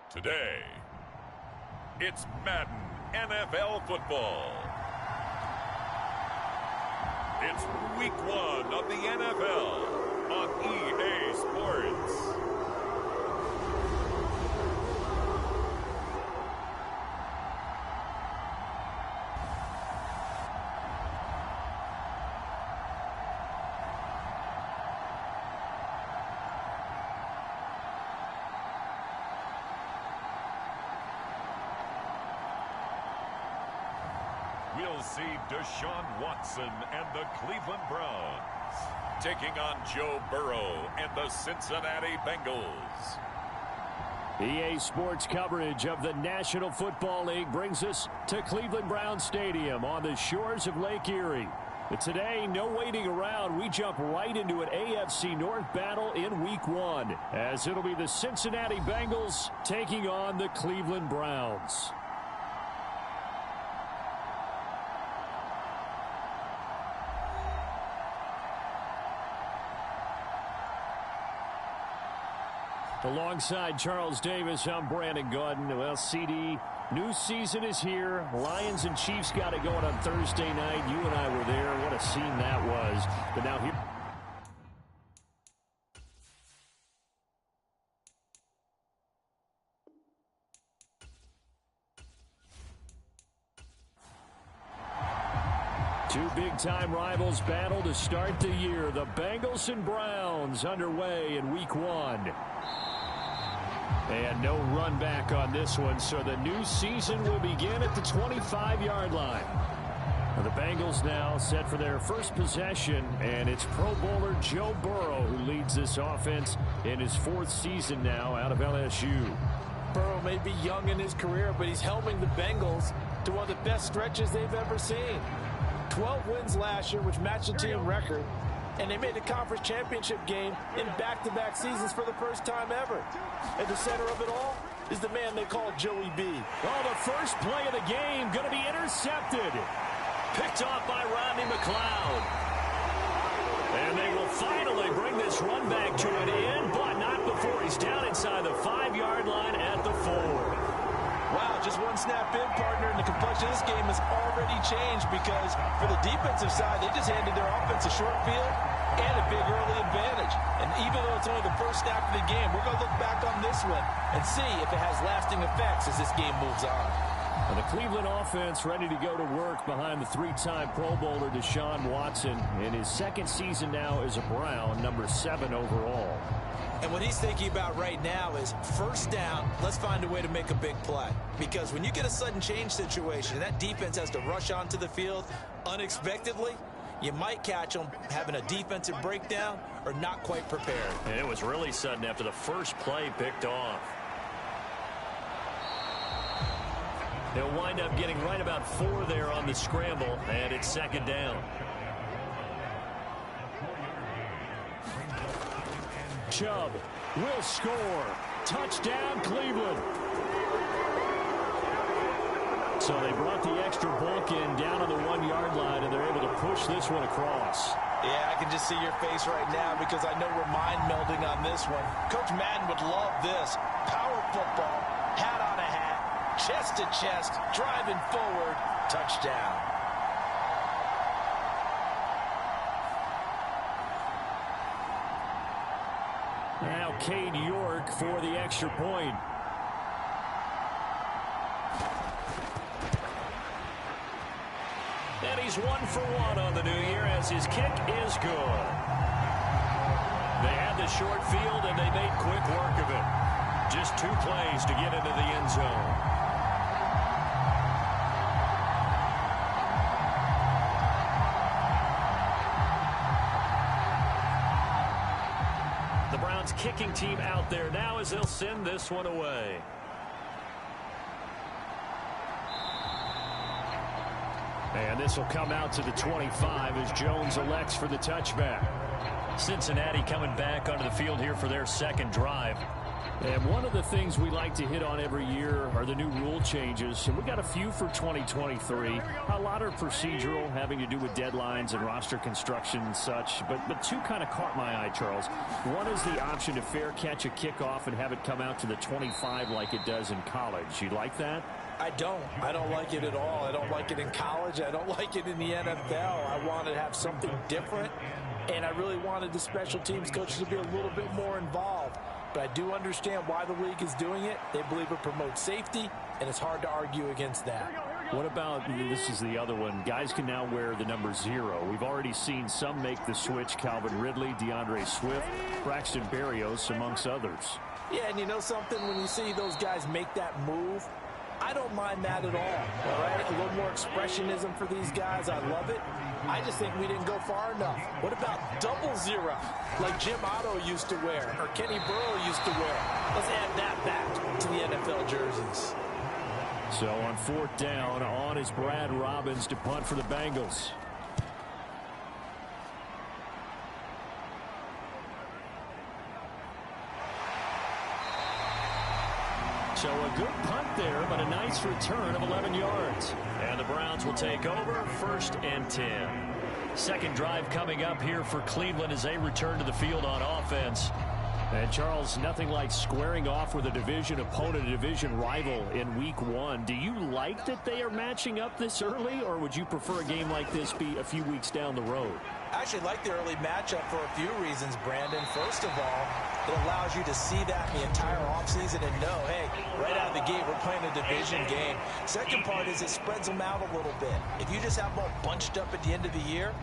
Today, it's Madden NFL football. It's week 1 of the NFL on EA Sports. We'll see Deshaun Watson and the Cleveland Browns taking on Joe Burrow and the Cincinnati Bengals. EA Sports coverage of the National Football League brings us to Cleveland Browns Stadium on the shores of Lake Erie. But today, no waiting around. We jump right into an AFC North battle in Week 1, as it'll be the Cincinnati Bengals taking on the Cleveland Browns. Alongside Charles Davis, I'm Brandon Gordon. Well, CD, new season is here. Lions and Chiefs got it going on Thursday night. You and I were there. What a scene that was. But now here... Two big-time rivals battle to start the year. The Bengals and Browns underway in Week 1. And no run back on this one, so the new season will begin at the 25-yard line. The Bengals now set for their first possession, and it's Pro Bowler Joe Burrow who leads this offense in his 4th season now out of LSU. Burrow may be young in his career, but he's helming the Bengals to one of the best stretches they've ever seen. 12 wins last year, which matched the team record. And they made the conference championship game in back-to-back seasons for the first time ever. At the center of it all is the man they call Joey B. Oh, the first play of the game going to be intercepted. Picked off by Rodney McLeod. And they will finally bring this run back to an end, but not before he's down inside the 5-yard line at the 4. Wow, just one snap in, partner, and the complexion of this game has already changed because for the defensive side, they just handed their offense a short field and a big early advantage. And even though it's only the first snap of the game, we're going to look back on this one and see if it has lasting effects as this game moves on. And the Cleveland offense ready to go to work behind the 3-time Pro Bowler Deshaun Watson in his 2nd season now as a Brown, number 7 overall. And what he's thinking about right now is first down, let's find a way to make a big play. Because when you get a sudden change situation, that defense has to rush onto the field unexpectedly, you might catch them having a defensive breakdown or not quite prepared. And it was really sudden after the first play picked off. They'll wind up getting right about 4 there on the scramble, and it's 2nd down. Chubb will score. Touchdown, Cleveland. So they brought the extra bulk in down on the 1-yard line, and they're able to push this one across. Yeah, I can just see your face right now because I know we're mind melding on this one. Coach Madden would love this. Power football, hat on a hat, chest to chest, driving forward, touchdown. Now Cade York for the extra point. And he's 1 for 1 on the new year as his kick is good. They had the short field and they made quick work of it. Just 2 plays to get into the end zone. The Browns kicking team out there now as they'll send this one away. And this will come out to the 25 as Jones elects for the touchback. Cincinnati coming back onto the field here for their 2nd drive. And one of the things we like to hit on every year are the new rule changes. And we got a few for 2023. A lot are procedural, having to do with deadlines and roster construction and such. But two kind of caught my eye, Charles. One is the option to fair catch a kickoff and have it come out to the 25 like it does in college. You like that? I don't like it at all. I don't like it in college. I don't like it in the NFL. I want to have something different. And I really wanted the special teams coaches to be a little bit more involved. But I do understand why the league is doing it. They believe it promotes safety, and it's hard to argue against that. What about, this is the other one, guys can now wear the number 0. We've already seen some make the switch, Calvin Ridley, DeAndre Swift, Braxton Berrios, amongst others. Yeah, and you know something? When you see those guys make that move, I don't mind that at all right? A little more expressionism for these guys. I love it. I just think we didn't go far enough. What about double 0, like Jim Otto used to wear or Kenny Burrow used to wear? Let's add that back to the NFL jerseys. So on 4th down, on is Brad Robbins to punt for the Bengals. So a good punt there, but a nice return of 11 yards. And the Browns will take over 1st and 10. Second drive coming up here for Cleveland as they return to the field on offense. And Charles, nothing like squaring off with a division opponent, a division rival in week 1. Do you like that they are matching up this early, or would you prefer a game like this be a few weeks down the road? I actually like the early matchup for a few reasons, Brandon. First of all, it allows you to see that the entire offseason and know, hey, right out of the gate, we're playing a division game. Second part is it spreads them out a little bit. If you just have them all bunched up at the end of the year,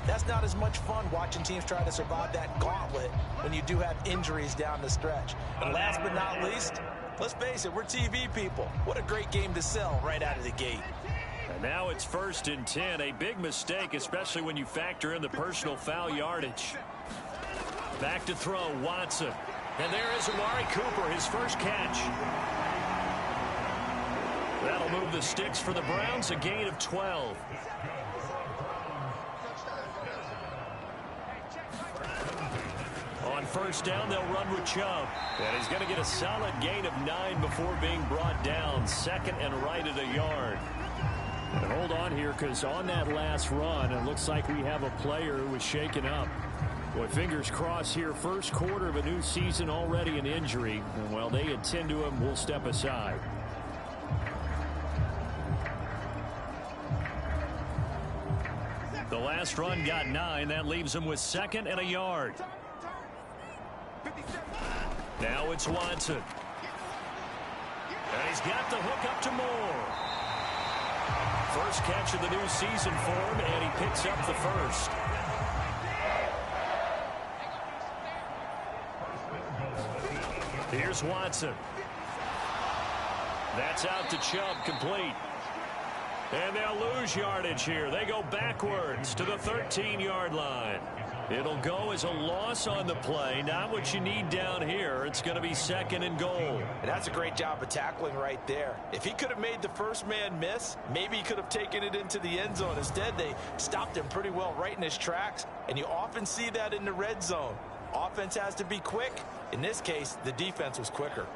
that's not as much fun watching teams try to survive that gauntlet when you do have injuries down the stretch. And last but not least, let's face it, we're TV people. What a great game to sell right out of the gate. And now it's 1st and 10. A big mistake, especially when you factor in the personal foul yardage. Back to throw, Watson. And there is Amari Cooper, his first catch. That'll move the sticks for the Browns, a gain of 12. On 1st down, they'll run with Chubb. And he's going to get a solid gain of 9 before being brought down. 2nd and right at a yard. And hold on here, because on that last run, it looks like we have a player who was shaken up. Boy, fingers crossed here. First quarter of a new season, already an injury. And while they attend to him, we'll step aside. The last run got 9. That leaves him with 2nd and a yard. Now it's Watson. And he's got the hook up to Moore. First catch of the new season for him, and he picks up the first. Here's Watson. That's out to Chubb, complete. And they'll lose yardage here. They go backwards to the 13-yard line. It'll go as a loss on the play. Not what you need down here. It's going to be 2nd and goal. And that's a great job of tackling right there. If he could have made the first man miss, maybe he could have taken it into the end zone. Instead, they stopped him pretty well right in his tracks. And you often see that in the red zone. Offense has to be quick. In this case, the defense was quicker.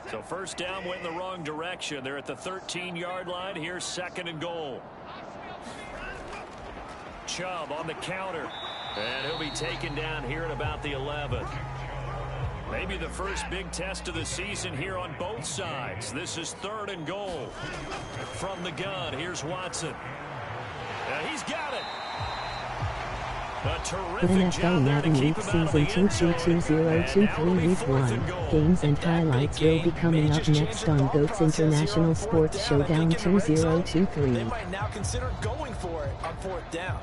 So 1st down went in the wrong direction. They're at the 13-yard line. Here's 2nd and goal. Chubb on the counter. And he'll be taken down here at about the 11. Maybe the first big test of the season here on both sides. This is 3rd and goal. From the gun, here's Watson. He's got it. A terrific job there to keep him out of the end zone. 2023 Week 1. Games and highlights will be coming up next on GOAT's International Sports Showdown 2023. They might now consider going for it on 4th down.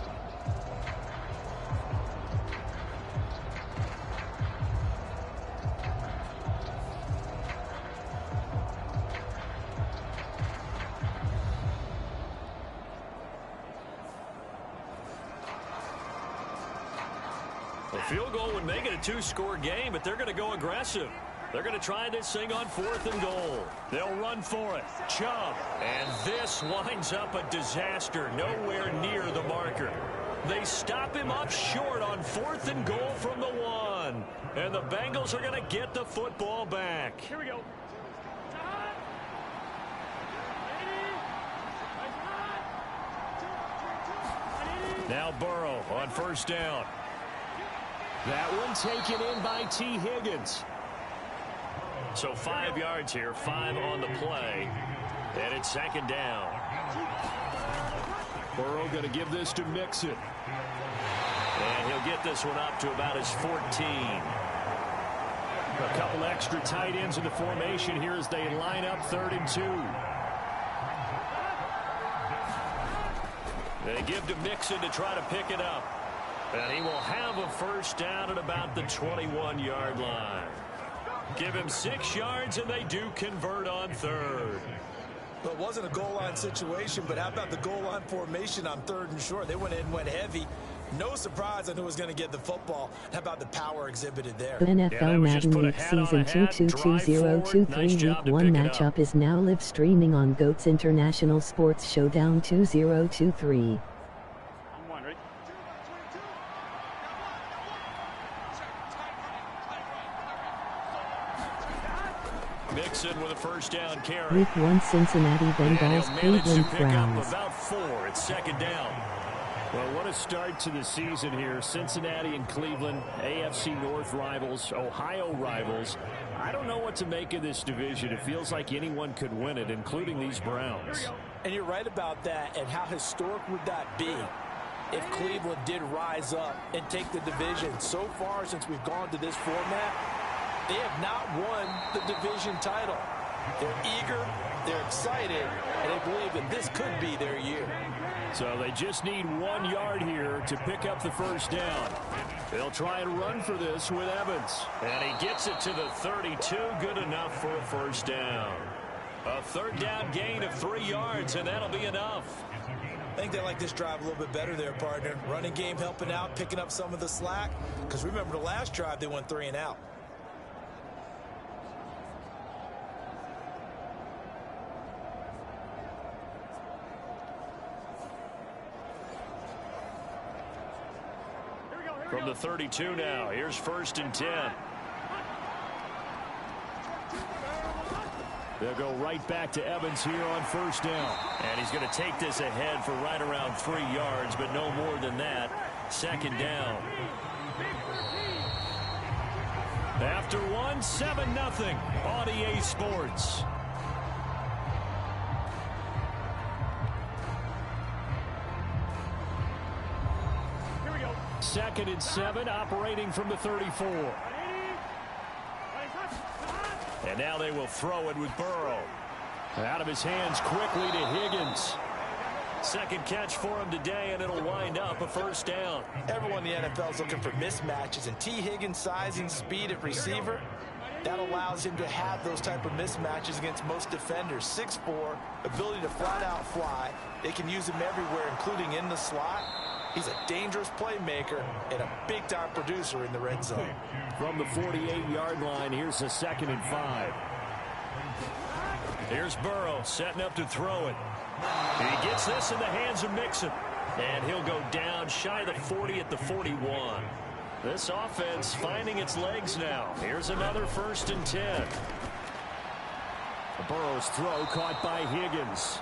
A field goal would make it a 2-score game, but they're going to go aggressive. They're going to try this thing on 4th and goal. They'll run for it. Chubb. And this winds up a disaster. Nowhere near the marker. They stop him up short on 4th and goal from the 1. again. And the Bengals are going to get the football back. Here we go. Now Burrow on first down. That one taken in by T. Higgins. So 5 yards here, 5 on the play. And it's second down. Burrow going to give this to Mixon. And he'll get this one up to about his 14. A couple extra tight ends in the formation here as they line up 3rd and 2. They give to Mixon to try to pick it up. And he will have a first down at about the 21-yard line. Give him 6 yards, and they do convert on 3rd. Well, it wasn't a goal line situation, but how about the goal line formation on 3rd and short? They went in and went heavy. No surprise on who was going to get the football. How about the power exhibited there? The NFL Madden League Season 222023 Week 1 matchup is now live streaming on GOAT's International Sports Showdown 2023. Mixon with a first down carry. Week 1 Cincinnati Bengals, Cleveland Browns. About 4. It's second down. Well, what a start to the season here. Cincinnati and Cleveland, AFC North rivals, Ohio rivals. I don't know what to make of this division. It feels like anyone could win it, including these Browns. And you're right about that. And how historic would that be if Cleveland did rise up and take the division? So far, since we've gone to this format, they have not won the division title. They're eager, they're excited, and they believe that this could be their year. So they just need 1 yard here to pick up the first down. They'll try and run for this with Evans. And he gets it to the 32. Good enough for a first down. A 3rd down gain of 3 yards, and that'll be enough. I think they like this drive a little bit better there, partner. Running game helping out, picking up some of the slack. Because remember the last drive, they went 3 and out. From the 32 now, here's 1st and 10. They'll go right back to Evans here on first down. And he's going to take this ahead for right around 3 yards, but no more than that. Second down. After 1, 7-0 on EA Sports. Second and 7, operating from the 34. And now they will throw it with Burrow. Out of his hands quickly to Higgins. Second catch for him today, and it'll wind up a first down. Everyone in the NFL is looking for mismatches, and T. Higgins' size and speed at receiver, that allows him to have those type of mismatches against most defenders. 6'4", ability to flat-out fly. They can use him everywhere, including in the slot. He's a dangerous playmaker and a big-time producer in the red zone. From the 48-yard line, here's a 2nd and 5. Here's Burrow setting up to throw it. He gets this in the hands of Mixon. And he'll go down shy of the 40 at the 41. This offense finding its legs now. Here's another 1st and 10. Burrow's throw caught by Higgins.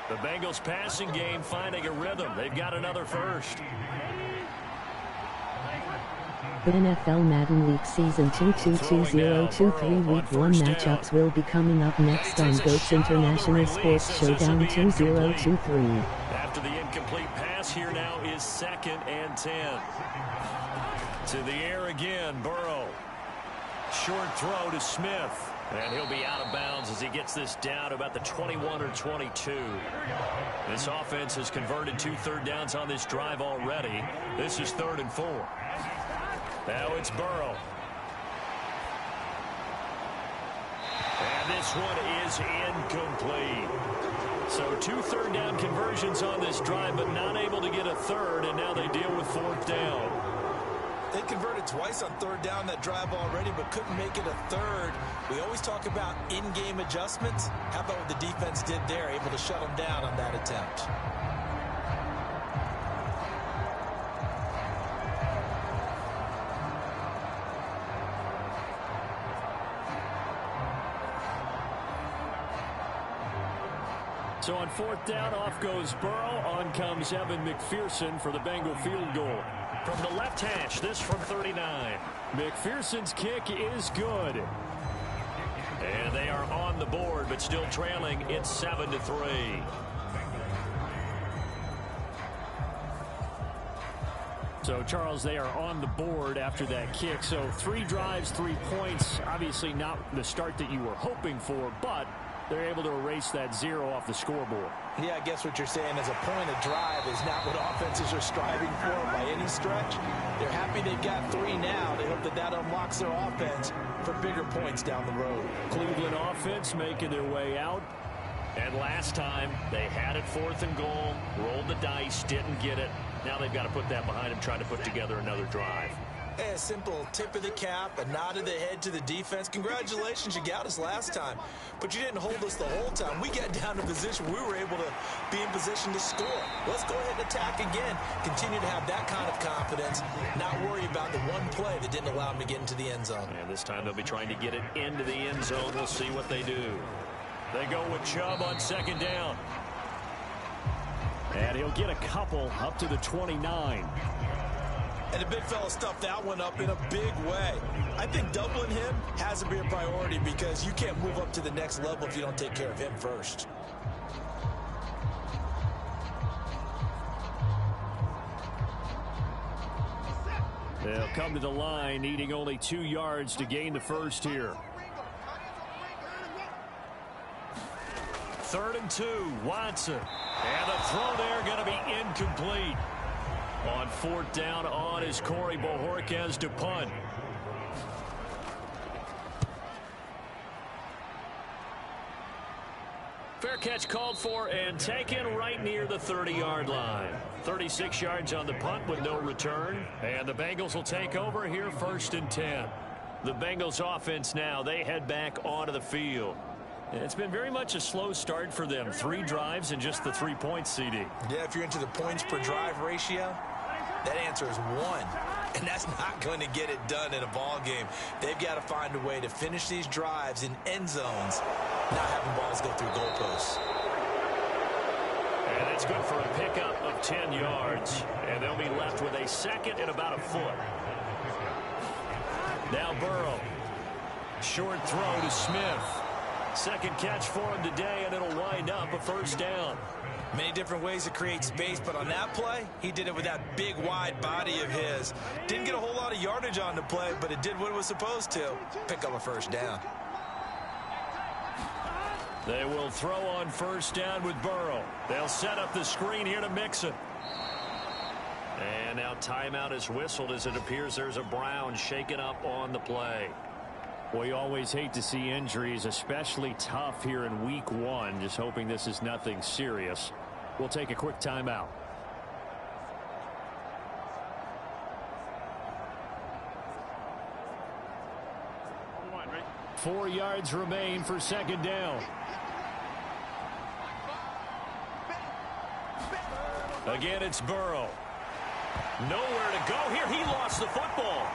The Bengals passing game finding a rhythm. They've got another first. The NFL Madden League Season 222023 Week 1 matchups will be coming up next on GOAT's International Sports Showdown 2023. After the incomplete pass, here now is 2nd and 10. To the air again, Burrow. Short throw to Smith. And he'll be out of bounds as he gets this down to about the 21 or 22. This offense has converted 2 third downs on this drive already. This is 3rd and 4. Now it's Burrow. And this one is incomplete. So 2 third down conversions on this drive, but not able to get a third, and now they deal with 4th down. They converted twice on 3rd down that drive already, but couldn't make it a 3rd. We always talk about in-game adjustments. How about what the defense did there, able to shut them down on that attempt? So on 4th down, off goes Burrow. On comes Evan McPherson for the Bengal field goal. From the left hash, this from 39. McPherson's kick is good. And they are on the board, but still trailing. It's 7-3. So, Charles, they are on the board after that kick. So 3 drives, 3 points. Obviously not the start that you were hoping for, but they're able to erase that 0 off the scoreboard. Yeah, I guess what you're saying is a point of drive is not what offenses are striving for by any stretch. They're happy they've got 3 now. They hope that that unlocks their offense for bigger points down the road. Cleveland offense making their way out. And last time, they had it 4th and goal, rolled the dice, didn't get it. Now they've got to put that behind them, try to put together another drive. Hey, a simple tip of the cap, a nod of the head to the defense. Congratulations, you got us last time. But you didn't hold us the whole time. We got down to position. We were able to be in position to score. Let's go ahead and attack again. Continue to have that kind of confidence. Not worry about the one play that didn't allow them to get into the end zone. And this time they'll be trying to get it into the end zone. We'll see what they do. They go with Chubb on 2nd down. And he'll get a couple up to the 29. And the big fella stuffed that one up in a big way. I think doubling him has to be a priority because you can't move up to the next level if you don't take care of him first. They'll come to the line, needing only 2 yards to gain the first here. 3rd and 2, Watson. And the throw there going to be incomplete. On 4th down, on is Corey Bojorquez to punt. Fair catch called for and taken right near the 30-yard line. 36 yards on the punt with no return. And the Bengals will take over here 1st and 10. The Bengals offense now, they head back onto the field. It's been very much a slow start for them. 3 drives and just the 3 points, CD. Yeah, if you're into the points per drive ratio, that answer is 1. And that's not going to get it done in a ball game. They've got to find a way to finish these drives in end zones, not having balls go through goalposts. And that's good for a pickup of 10 yards. And they'll be left with a 2nd and about a foot. Now Burrow. Short throw to Smith. 2nd catch for him today, and it'll wind up a 1st down. Many different ways to create space, but on that play, he did it with that big, wide body of his. Didn't get a whole lot of yardage on the play, but it did what it was supposed to. Pick up a 1st down. They will throw on 1st down with Burrow. They'll set up the screen here to Mixon. And now timeout is whistled as it appears there's a Brown shaken up on the play. Well, you always hate to see injuries, especially tough here in week 1. Just hoping this is nothing serious. We'll take a quick timeout. Right? 4 yards remain for 2nd down. Again, it's Burrow. Nowhere to go here. He lost the football.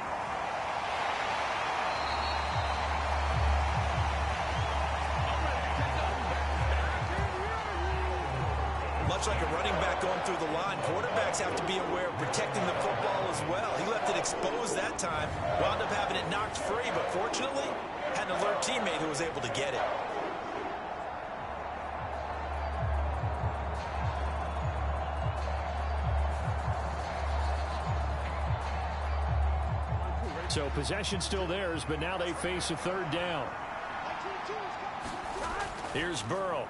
Much like a running back going through the line, quarterbacks have to be aware of protecting the football as well. He left it exposed that time, wound up having it knocked free, but fortunately, had an alert teammate who was able to get it. So possession still theirs, but now they face a 3rd down. Here's Burrow.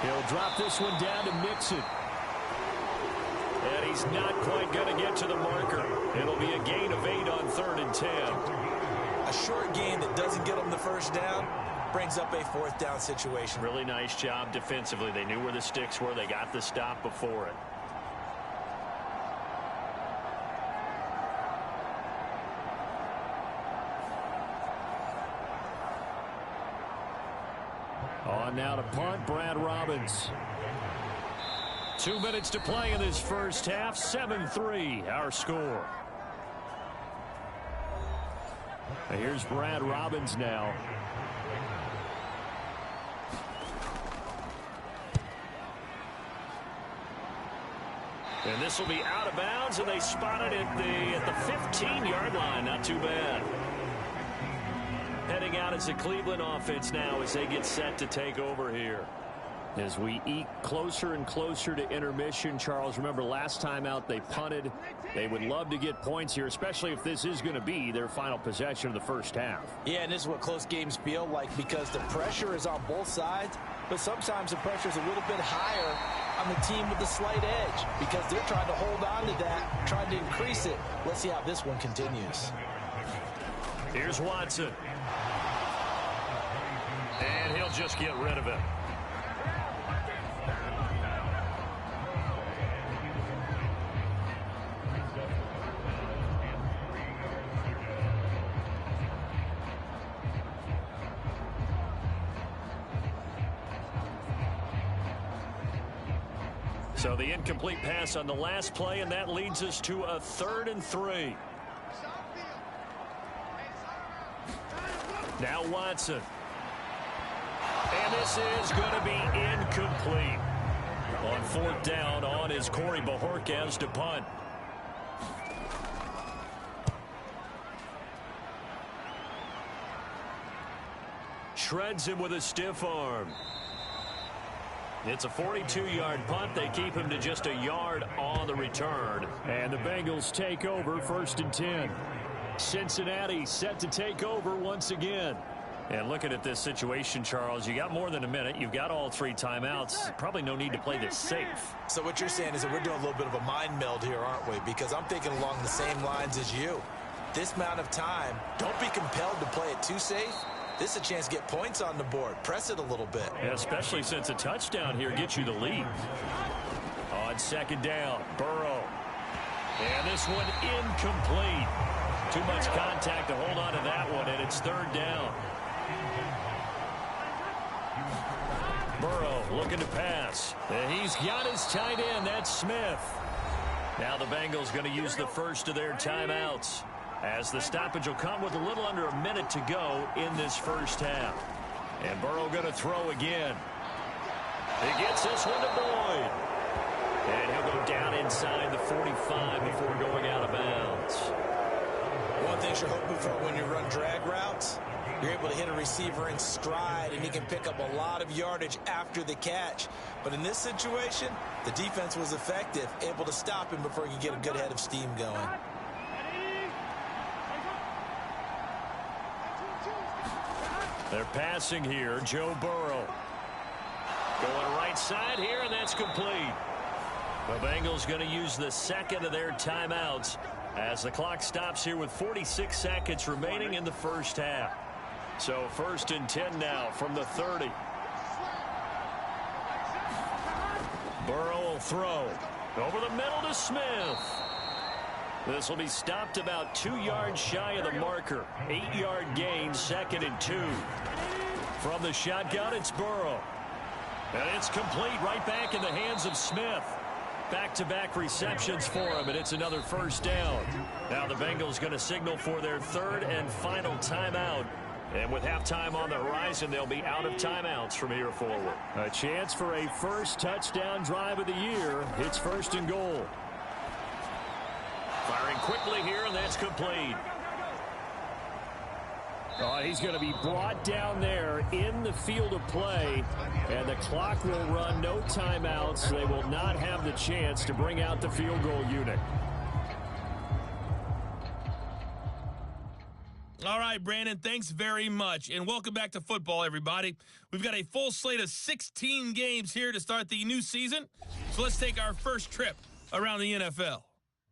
He'll drop this one down to Mixon. And he's not quite going to get to the marker. It'll be a gain of 8 on 3rd and 10. A short gain that doesn't get them the 1st down brings up a 4th down situation. Really nice job defensively. They knew where the sticks were. They got the stop before it. On now to punt, Brad Robbins. 2 minutes to play in this first half. 7-3 our score. Here's Brad Robbins now. And this will be out of bounds, and they spot it at the 15-yard line. Not too bad. Heading out as the Cleveland offense now as they get set to take over here. As we eke closer and closer to intermission, Charles, remember last time out they punted. They would love to get points here, especially if this is going to be their final possession of the first half. Yeah, and this is what close games feel like because the pressure is on both sides, but sometimes the pressure is a little bit higher on the team with the slight edge because they're trying to hold on to that, trying to increase it. Let's see how this one continues. Here's Watson. And he'll just get rid of it. So the incomplete pass on the last play, and that leads us to a 3rd and 3. Now Watson. And this is going to be incomplete. On 4th down on is Corey Bojorquez to punt. Shreds him with a stiff arm. It's a 42-yard punt. They keep him to just a yard on the return. And the Bengals take over 1st and 10. Cincinnati set to take over once again. And looking at this situation, Charles, you got more than a minute. You've got all 3 timeouts. Probably no need to play this safe. So what you're saying is that we're doing a little bit of a mind meld here, aren't we? Because I'm thinking along the same lines as you. This amount of time, don't be compelled to play it too safe. This is a chance to get points on the board. Press it a little bit. Yeah, especially since a touchdown here gets you the lead. On 2nd down, Burrow. And this one incomplete. Too much contact to hold on to that one, and it's 3rd down. Burrow looking to pass. And he's got his tight end. That's Smith. Now the Bengals going to use the first of their timeouts, as the stoppage will come with a little under a minute to go in this first half. And Burrow going to throw again. He gets this one to Boyd. And he'll go down inside the 45 before going out of bounds. One thing you're hoping for when you run drag routes, you're able to hit a receiver in stride, and he can pick up a lot of yardage after the catch. But in this situation, the defense was effective, able to stop him before he could get a good head of steam going. They're passing here. Joe Burrow going right side here, and that's complete. The Bengals going to use the second of their timeouts as the clock stops here with 46 seconds remaining in the first half. So 1st and 10 now from the 30. Burrow will throw over the middle to Smith. This will be stopped about 2 yards shy of the marker. 8-yard gain, 2nd and 2. From the shotgun, it's Burrow. And it's complete right back in the hands of Smith. Back-to-back receptions for him, and it's another 1st down. Now the Bengals going to signal for their 3rd and final timeout. And with halftime on the horizon, they'll be out of timeouts from here forward. A chance for a first touchdown drive of the year. It's 1st and goal. Firing quickly here, and that's complete. Oh, he's going to be brought down there in the field of play, and the clock will run. No timeouts. They will not have the chance to bring out the field goal unit. All right, Brandon, thanks very much, and welcome back to football, everybody. We've got a full slate of 16 games here to start the new season, so let's take our first trip around the NFL.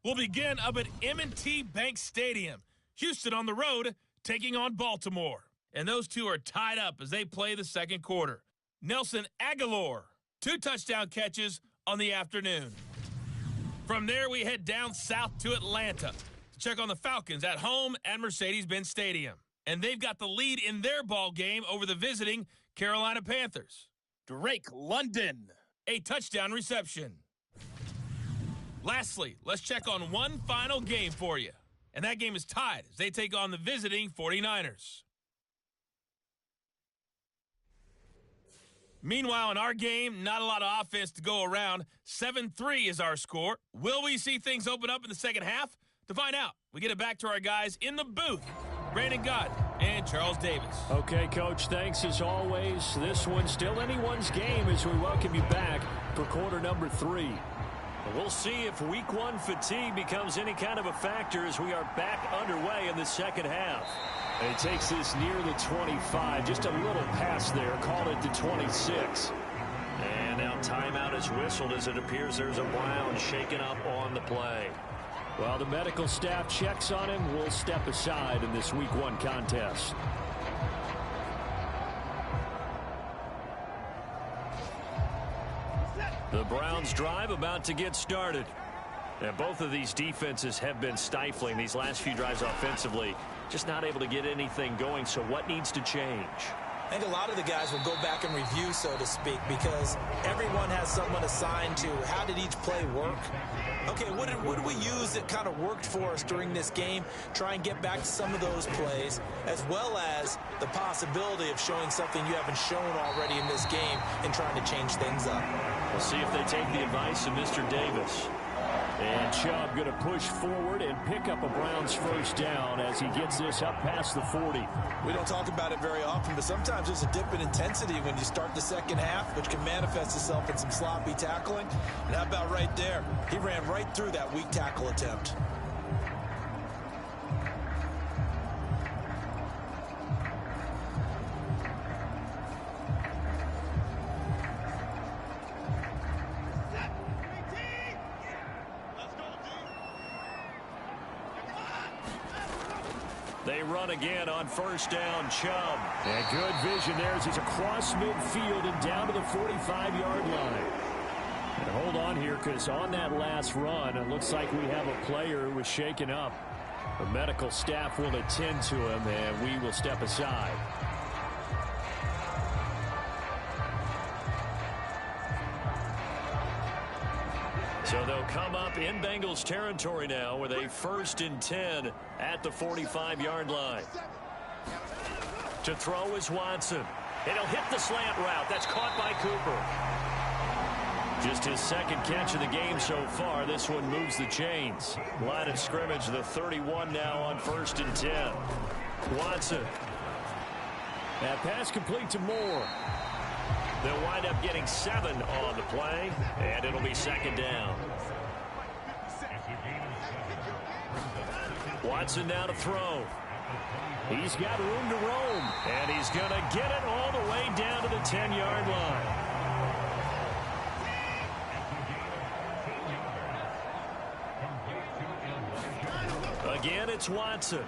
We'll begin up at M&T Bank Stadium. Houston on the road, taking on Baltimore. And those two are tied up as they play the 2nd quarter. Nelson Aguilar, 2 touchdown catches on the afternoon. From there, we head down south to Atlanta to check on the Falcons at home at Mercedes-Benz Stadium. And they've got the lead in their ball game over the visiting Carolina Panthers. Drake London, a touchdown reception. Lastly, let's check on one final game for you. And that game is tied as they take on the visiting 49ers. Meanwhile, in our game, not a lot of offense to go around. 7-3 is our score. Will we see things open up in the second half? To find out, we get it back to our guys in the booth, Brandon Gott and Charles Davis. Okay, Coach, thanks as always. This one's still anyone's game as we welcome you back for quarter number 3. We'll see if week 1 fatigue becomes any kind of a factor as we are back underway in the second half. And he takes this near the 25, just a little pass there, called it to 26. And now timeout is whistled as it appears there's a Brown shaken up on the play. While the medical staff checks on him, we'll step aside in this week 1 contest. The Browns drive about to get started. And both of these defenses have been stifling these last few drives offensively. Just not able to get anything going, so what needs to change? I think a lot of the guys will go back and review, so to speak, because everyone has someone assigned to how did each play work. Okay, what did we use that kind of worked for us during this game? Try and get back to some of those plays, as well as the possibility of showing something you haven't shown already in this game and trying to change things up. We'll see if they take the advice of Mr. Davis. And Chubb going to push forward and pick up a Browns first down as he gets this up past the 40. We don't talk about it very often, but sometimes there's a dip in intensity when you start the second half, which can manifest itself in some sloppy tackling. And how about right there? He ran right through that weak tackle attempt. They run again on first down, Chubb. And good vision there as he's across midfield and down to the 45-yard line. And hold on here, because on that last run, it looks like we have a player who was shaken up. The medical staff will attend to him, and we will step aside. So they'll come up in Bengals territory now with a 1st and 10 at the 45-yard line. To throw is Watson. And he'll hit the slant route. That's caught by Cooper. Just his second catch of the game so far. This one moves the chains. Line of scrimmage, the 31 now on 1st and 10. Watson. That pass complete to Moore. They'll wind up getting 7 on the play, and it'll be 2nd down. Watson now to throw. He's got room to roam, and he's going to get it all the way down to the 10-yard line. Again, it's Watson.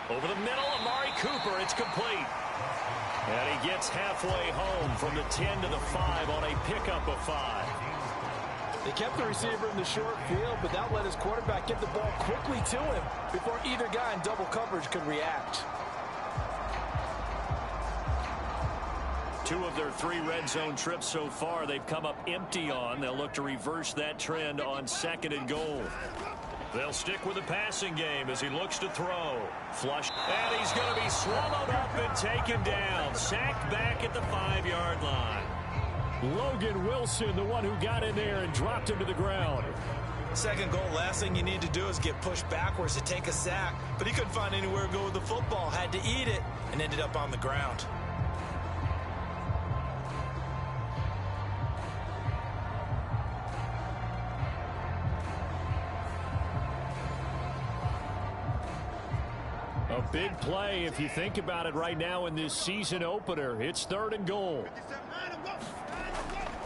Over the middle, Amari Cooper. It's complete. And he gets halfway home from the 10 to the 5 on a pickup of 5. They kept the receiver in the short field, but that let his quarterback get the ball quickly to him before either guy in double coverage could react. 2 of their 3 red zone trips so far they've come up empty on. They'll look to reverse that trend on 2nd and goal. They'll stick with the passing game as he looks to throw. Flush. And he's going to be swallowed up and taken down. Sacked back at the 5-yard line. Logan Wilson, the one who got in there and dropped him to the ground. Second goal, last thing you need to do is get pushed backwards to take a sack. But he couldn't find anywhere to go with the football. Had to eat it and ended up on the ground. A big play if you think about it right now in this season opener. It's 3rd and goal.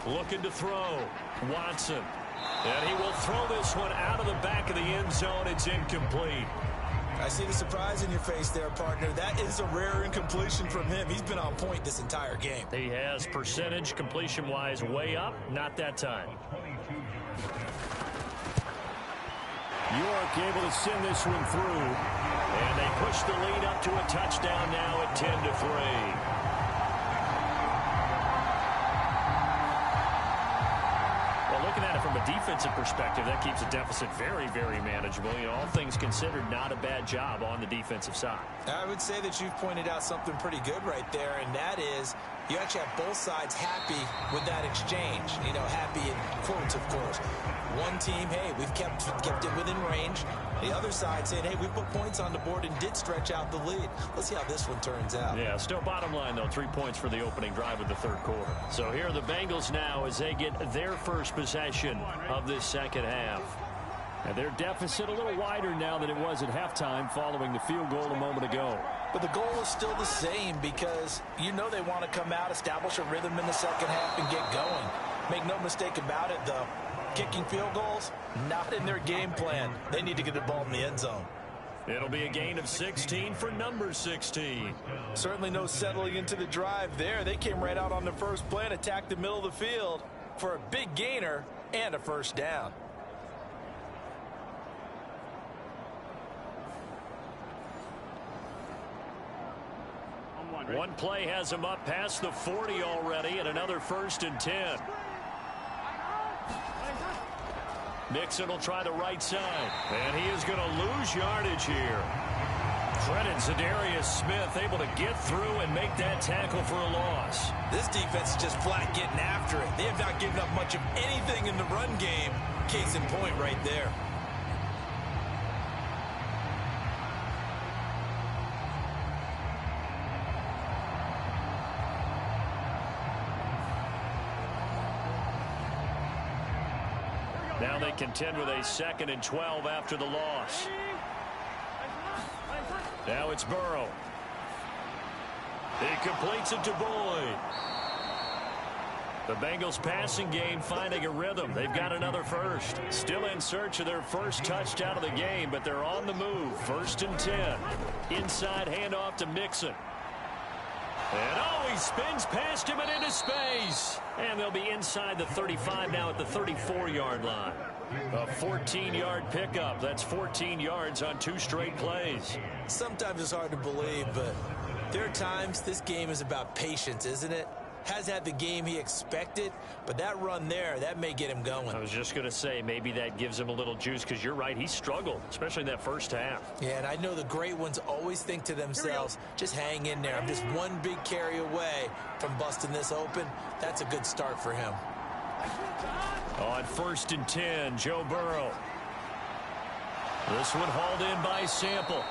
Looking to throw. Watson. And he will throw this one out of the back of the end zone. It's incomplete. I see the surprise in your face there, partner. That is a rare incompletion from him. He's been on point this entire game. He has percentage completion-wise way up. Not that time. York able to send this one through. And they push the lead up to a touchdown now at 10-3. Looking at it from a defensive perspective, that keeps the deficit very, very manageable. You know, all things considered, not a bad job on the defensive side. I would say that you've pointed out something pretty good right there, and that is you actually have both sides happy with that exchange. You know, happy in quotes, of course. One team, hey, we've kept it within range. The other side saying, hey, we put points on the board and did stretch out the lead. Let's see how this one turns out. Yeah, still bottom line, though, 3 points for the opening drive of the third quarter. So here are the Bengals now as they get their first possession of this second half. And their deficit a little wider now than it was at halftime following the field goal a moment ago. But the goal is still the same because you know they want to come out, establish a rhythm in the second half, and get going. Make no mistake about it, though. Kicking field goals, not in their game plan. They need to get the ball in the end zone. It'll be a gain of 16 for number 16. Certainly no settling into the drive there. They came right out on the first play and attacked the middle of the field for a big gainer and a first down. One play has him up past the 40 already, and another 1st and 10. Mixon will try the right side, and he is going to lose yardage here. Credit Zadarius Smith able to get through and make that tackle for a loss. This defense is just flat getting after it. They have not given up much of anything in the run game. Case in point right there. Now they contend with a 2nd and 12 after the loss. Now it's Burrow. He completes it to Boyd. The Bengals passing game finding a rhythm. They've got another first. Still in search of their first touchdown of the game, but they're on the move. 1st and 10. Inside handoff to Mixon. And oh, he spins past him and into space. And they'll be inside the 35 now at the 34-yard line. A 14-yard pickup. That's 14 yards on 2 straight plays. Sometimes it's hard to believe, but there are times this game is about patience, isn't it? Has had the game he expected, but that run there, that may get him going. I was just going to say, maybe that gives him a little juice, because you're right, he struggled, especially in that first half. Yeah, and I know the great ones always think to themselves, just hang in there. I'm just one big carry away from busting this open. That's a good start for him. On 1st and 10, Joe Burrow. This one hauled in by Sample.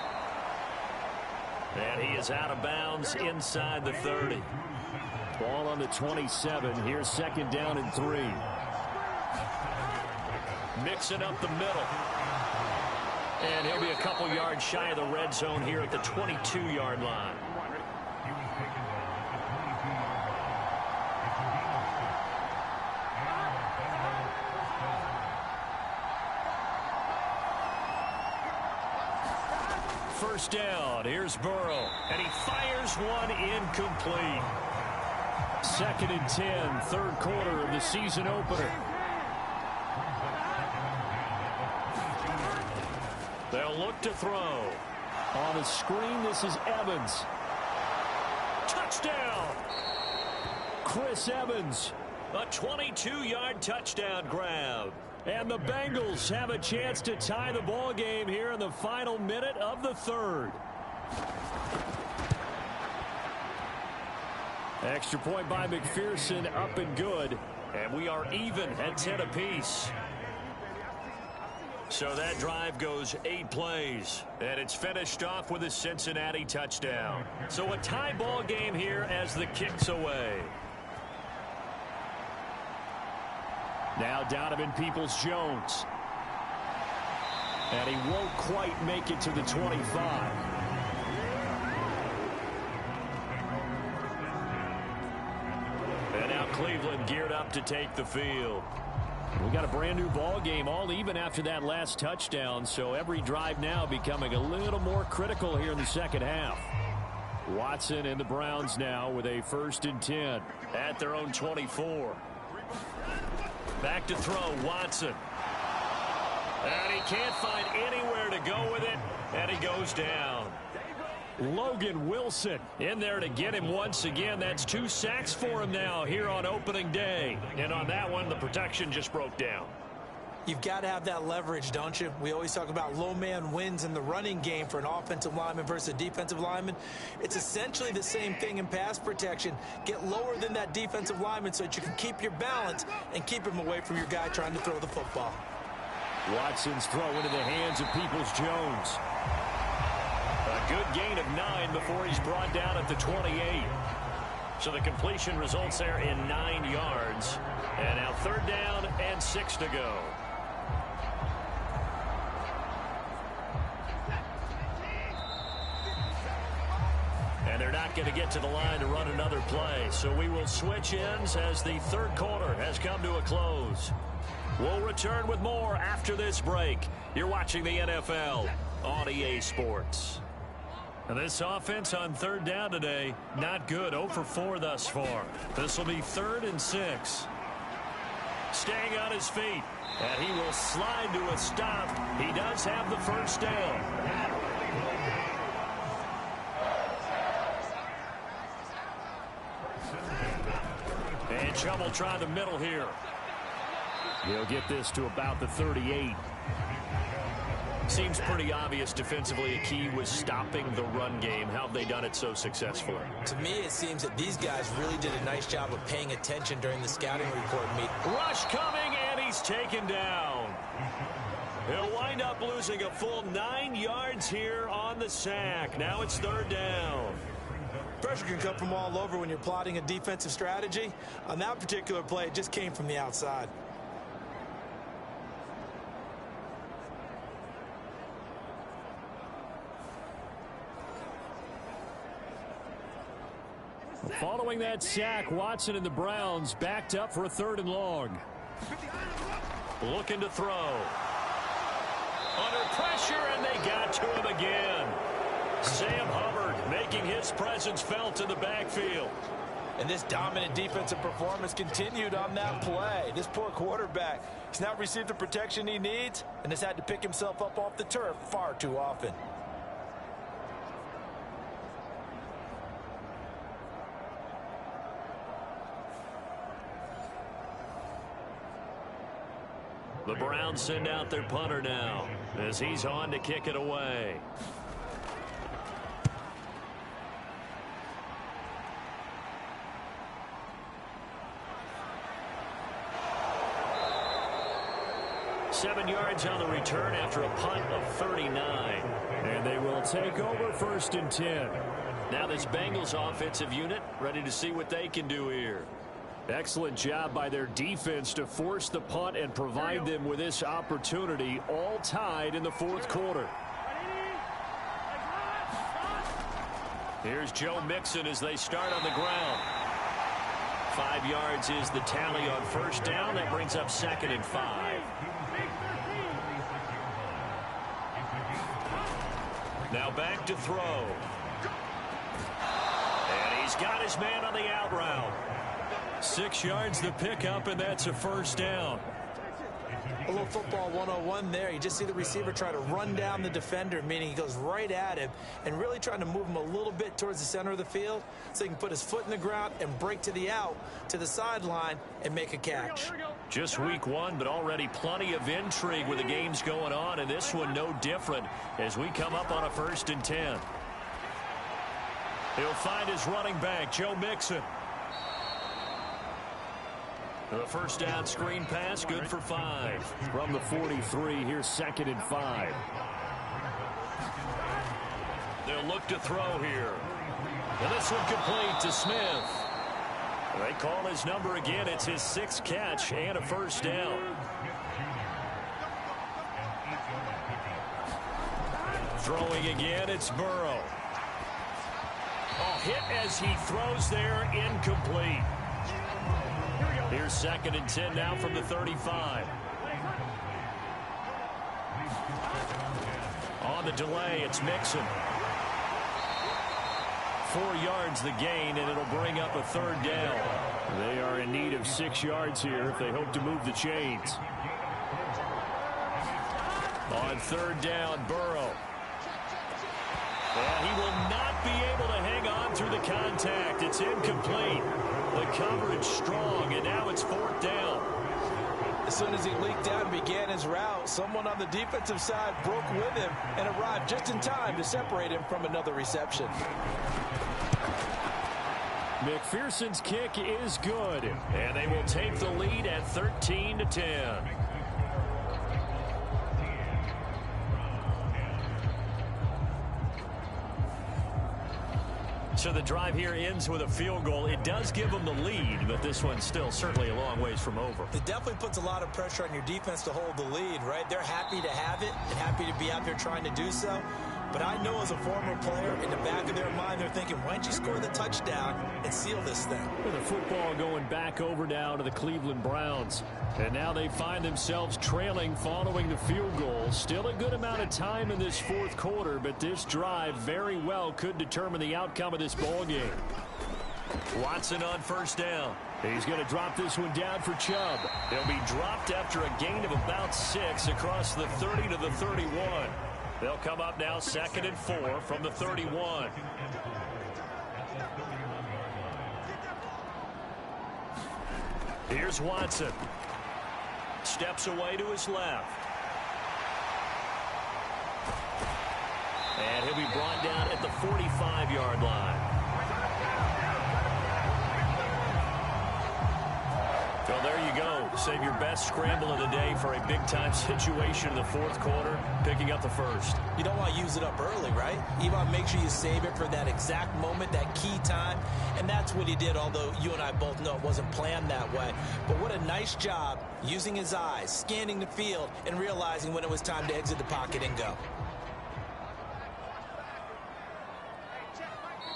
And he is out of bounds inside the 30. Ball on the 27. Here's 2nd down and 3. Mixing up the middle. And he'll be a couple yards shy of the red zone here at the 22-yard line. First down. Here's Burrow. And he fires one incomplete. 2nd and 10, 3rd quarter of the season opener. They'll look to throw. On the screen, this is Evans. Touchdown! Chris Evans, a 22-yard touchdown grab. And the Bengals have a chance to tie the ball game here in the final minute of the 3rd. Extra point by McPherson, up and good. And we are even at 10 apiece. So that drive goes 8 plays. And it's finished off with a Cincinnati touchdown. So a tie ball game here as the kick's away. Now Donovan Peoples-Jones. And he won't quite make it to the 25. And now Cleveland geared up to take the field. We got a brand new ball game, all even after that last touchdown. So every drive now becoming a little more critical here in the second half. Watson and the Browns now with a 1st and 10 at their own 24. Back to throw, Watson. And he can't find anywhere to go with it, and he goes down. Logan Wilson in there to get him once again. That's 2 sacks for him now here on opening day. And on that one, the protection just broke down. You've got to have that leverage, don't you? We always talk about low man wins in the running game for an offensive lineman versus a defensive lineman. It's essentially the same thing in pass protection. Get lower than that defensive lineman so that you can keep your balance and keep him away from your guy trying to throw the football. Watson's throw into the hands of Peoples-Jones. A good gain of 9 before he's brought down at the 28. So the completion results there in 9 yards. And now 3rd down and 6 to go. And they're not going to get to the line to run another play. So we will switch ends as the 3rd quarter has come to a close. We'll return with more after this break. You're watching the NFL on EA Sports. And this offense on 3rd down today, not good. 0 for 4 thus far. This will be 3rd and 6. Staying on his feet. And he will slide to a stop. He does have the 1st down. And trouble trying to middle here. He'll get this to about the 38. Seems pretty obvious defensively a key was stopping the run game. How have they done it so successfully? To me, it seems that these guys really did a nice job of paying attention during the scouting report meeting. Rush coming, and he's taken down. He'll wind up losing a full 9 yards here on the sack. Now it's 3rd down. Pressure can come from all over when you're plotting a defensive strategy. On that particular play, it just came from the outside. Following that sack, Watson and the Browns backed up for a 3rd and long. Looking to throw. Under pressure, and they got to him again. Sam Hubbard making his presence felt in the backfield. And this dominant defensive performance continued on that play. This poor quarterback, he's not received the protection he needs and has had to pick himself up off the turf far too often. The Browns send out their punter now as he's on to kick it away. Seven yards on the return after a punt of 39. And they will take over 1st and 10. Now this Bengals offensive unit ready to see what they can do here. Excellent job by their defense to force the punt and provide them with this opportunity, all tied in the 4th quarter. Here's Joe Mixon as they start on the ground. 5 yards is the tally on 1st down. That brings up 2nd and 5. Now back to throw. And he's got his man on the out route. 6 yards the pickup, and that's a 1st down. A little football 101 there. You just see the receiver try to run down the defender, meaning he goes right at him and really trying to move him a little bit towards the center of the field so he can put his foot in the ground and break to the out, to the sideline, and make a catch. Just week 1, but already plenty of intrigue with the games going on, and this one no different as we come up on a 1st and 10. He'll find his running back, Joe Mixon. The 1st down screen pass, good for 5. From the 43, here's 2nd and 5. They'll look to throw here. And this one complete to Smith. They call his number again. It's his 6th catch and a 1st down. Throwing again, it's Burrow. Hit as he throws there, incomplete. Here's 2nd and 10 now from the 35. On the delay, it's Mixon. 4 yards the gain, and it'll bring up a 3rd down. They are in need of 6 yards here if they hope to move the chains. On 3rd down, Burrow. And he will not be able to hang on through the contact. It's incomplete. The coverage strong, and now it's 4th down. As soon as he leaked out and began his route, someone on the defensive side broke with him and arrived just in time to separate him from another reception. McPherson's kick is good, and they will take the lead at 13-10. So the drive here ends with a field goal. It does give them the lead, but this one's still certainly a long ways from over. It definitely puts a lot of pressure on your defense to hold the lead, right? They're happy to have it and happy to be out there trying to do so. But I know as a former player, in the back of their mind, they're thinking, why don't you score the touchdown and seal this thing? With the football going back over now to the Cleveland Browns. And now they find themselves trailing following the field goal. Still a good amount of time in this fourth quarter, but this drive very well could determine the outcome of this ball game. Watson on first down. He's going to drop this one down for Chubb. He'll be dropped after a gain of about 6 across the 30 to the 31. They'll come up now 2nd and 4 from the 31. Here's Watson. Steps away to his left. And he'll be brought down at the 45-yard line. So there you go. Save your best scramble of the day for a big-time situation in the fourth quarter, picking up the first. You don't want to use it up early, right? You want to make sure you save it for that exact moment, that key time. And that's what he did, although you and I both know it wasn't planned that way. But what a nice job using his eyes, scanning the field, and realizing when it was time to exit the pocket and go.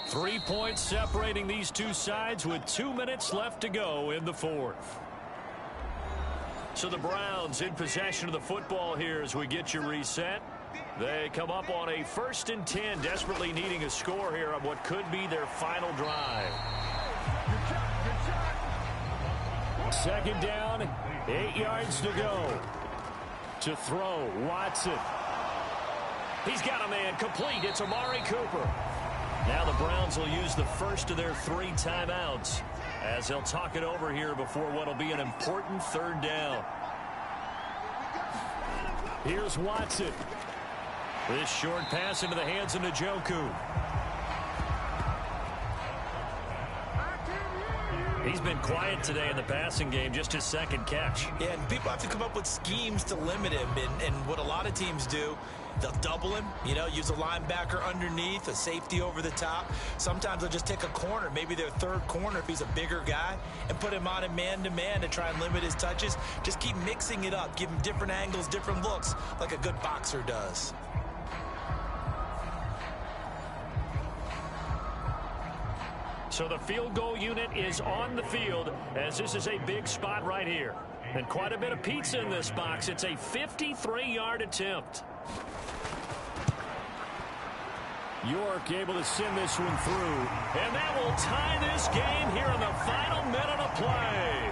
3 points separating these two sides with 2 minutes left to go in the fourth. So the Browns in possession of the football here as we get you reset. They come up on a 1st and 10, desperately needing a score here on what could be their final drive. 2nd down, 8 yards to go. To throw, Watson. He's got a man complete. It's Amari Cooper. Now the Browns will use the first of their 3 timeouts as they'll talk it over here before what will be an important 3rd down. Here's Watson. This short pass into the hands of Njoku. He's been quiet today in the passing game, just his 2nd catch. Yeah, and people have to come up with schemes to limit him, and what a lot of teams do, they'll double him, use a linebacker underneath, a safety over the top. Sometimes they'll just take a corner, maybe their 3rd corner if he's a bigger guy, and put him on a man-to-man to try and limit his touches. Just keep mixing it up, give him different angles, different looks, like a good boxer does. So the field goal unit is on the field as this is a big spot right here. And quite a bit of pizza in this box. It's a 53-yard attempt. York able to send this one through. And that will tie this game here in the final minute of play.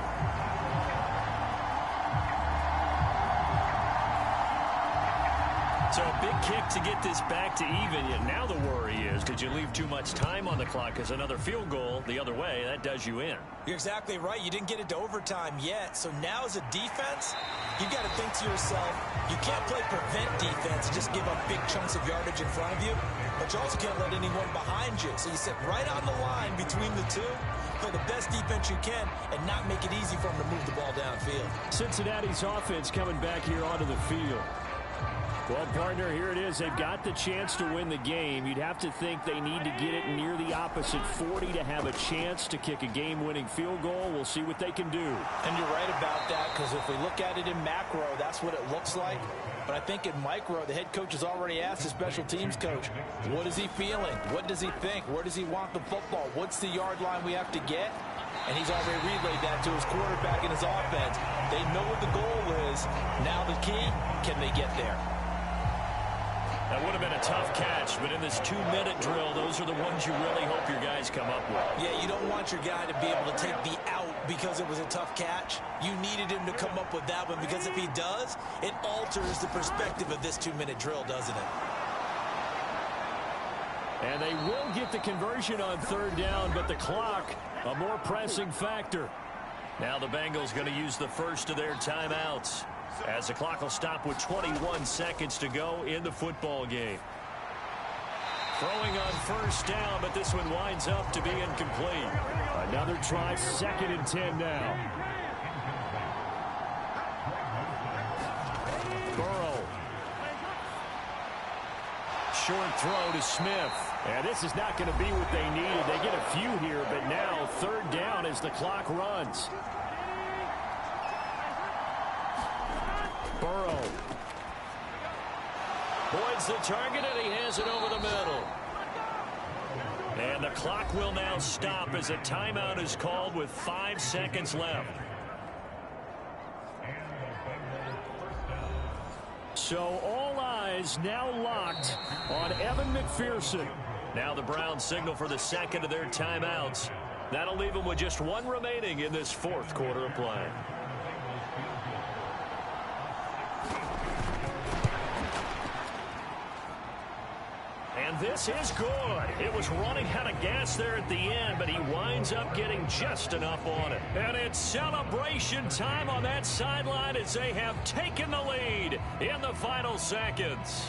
So a big kick to get this back to even. And now the worry is, did you leave too much time on the clock? Because another field goal the other way, that does you in. You're exactly right. You didn't get it to overtime yet. So now as a defense, you've got to think to yourself, you can't play prevent defense and just give up big chunks of yardage in front of you. But you also can't let anyone behind you. So you sit right on the line between the two, play the best defense you can, and not make it easy for them to move the ball downfield. Cincinnati's offense coming back here onto the field. Well, partner, here it is. They've got the chance to win the game. You'd have to think they need to get it near the opposite 40 to have a chance to kick a game-winning field goal. We'll see what they can do. And you're right about that, because if we look at it in macro, that's what it looks like. But I think in micro, the head coach has already asked the special teams coach, what is he feeling? What does he think? Where does he want the football? What's the yard line we have to get? And he's already relayed that to his quarterback and his offense. They know what the goal is. Now the key, can they get there? That would have been a tough catch, but in this 2-minute drill, those are the ones you really hope your guys come up with. Yeah, you don't want your guy to be able to take the out because it was a tough catch. You needed him to come up with that one, because if he does, it alters the perspective of this 2-minute drill, doesn't it? And they will get the conversion on 3rd down, but the clock, a more pressing factor. Now the Bengals going to use the first of their timeouts as the clock will stop with 21 seconds to go in the football game. Throwing on first down, but this one winds up to be incomplete. Another try, 2nd and 10 now. Burrow. Short throw to Smith. And this is not going to be what they needed. They get a few here, but now 3rd down as the clock runs. Burrow. Boyd's the target, and he has it over the middle. And the clock will now stop as a timeout is called with 5 seconds left. So all eyes now locked on Evan McPherson. Now the Browns signal for the second of their timeouts. That'll leave them with just one remaining in this 4th quarter of play. And this is good. It was running out of gas there at the end, but he winds up getting just enough on it. And it's celebration time on that sideline as they have taken the lead in the final seconds.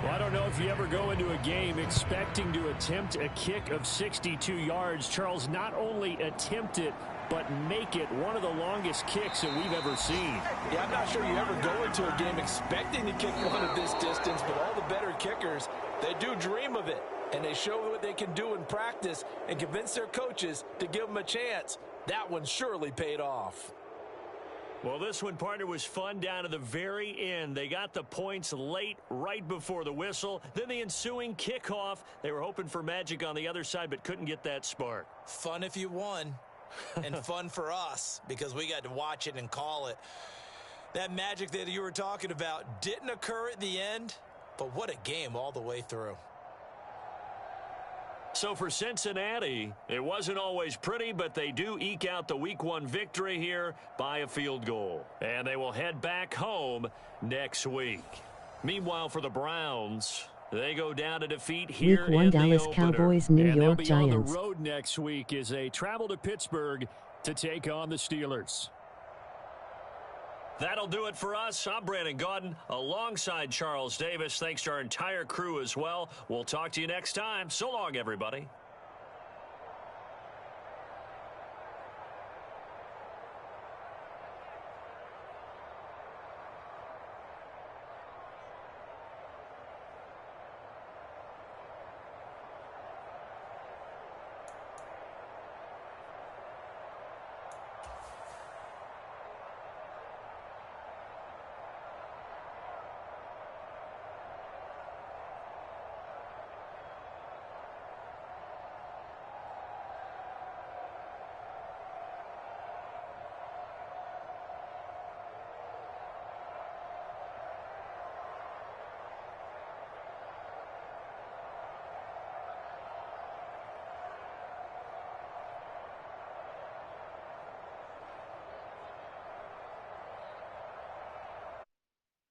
Well, I don't know if you ever go into a game expecting to attempt a kick of 62 yards. Charles, not only attempt it, but make it one of the longest kicks that we've ever seen. Yeah, I'm not sure you ever go into a game expecting to kick one of this distance, but all the better kickers, they do dream of it, and they show what they can do in practice and convince their coaches to give them a chance. That one surely paid off. Well, this one, partner, was fun down to the very end. They got the points late, right before the whistle. Then the ensuing kickoff. They were hoping for magic on the other side, but couldn't get that spark. Fun if you won, and fun for us because we got to watch it and call it. That magic that you were talking about didn't occur at the end, but what a game all the way through. So for Cincinnati, it wasn't always pretty, but they do eke out the Week 1 victory here by a field goal. And they will head back home next week. Meanwhile, for the Browns, they go down to defeat here Week 1 in Dallas the opener. Cowboys, New and York they'll be Giants. on the road next week as they travel to Pittsburgh to take on the Steelers. That'll do it for us. I'm Brandon Gaudin alongside Charles Davis. Thanks to our entire crew as well. We'll talk to you next time. So long, everybody.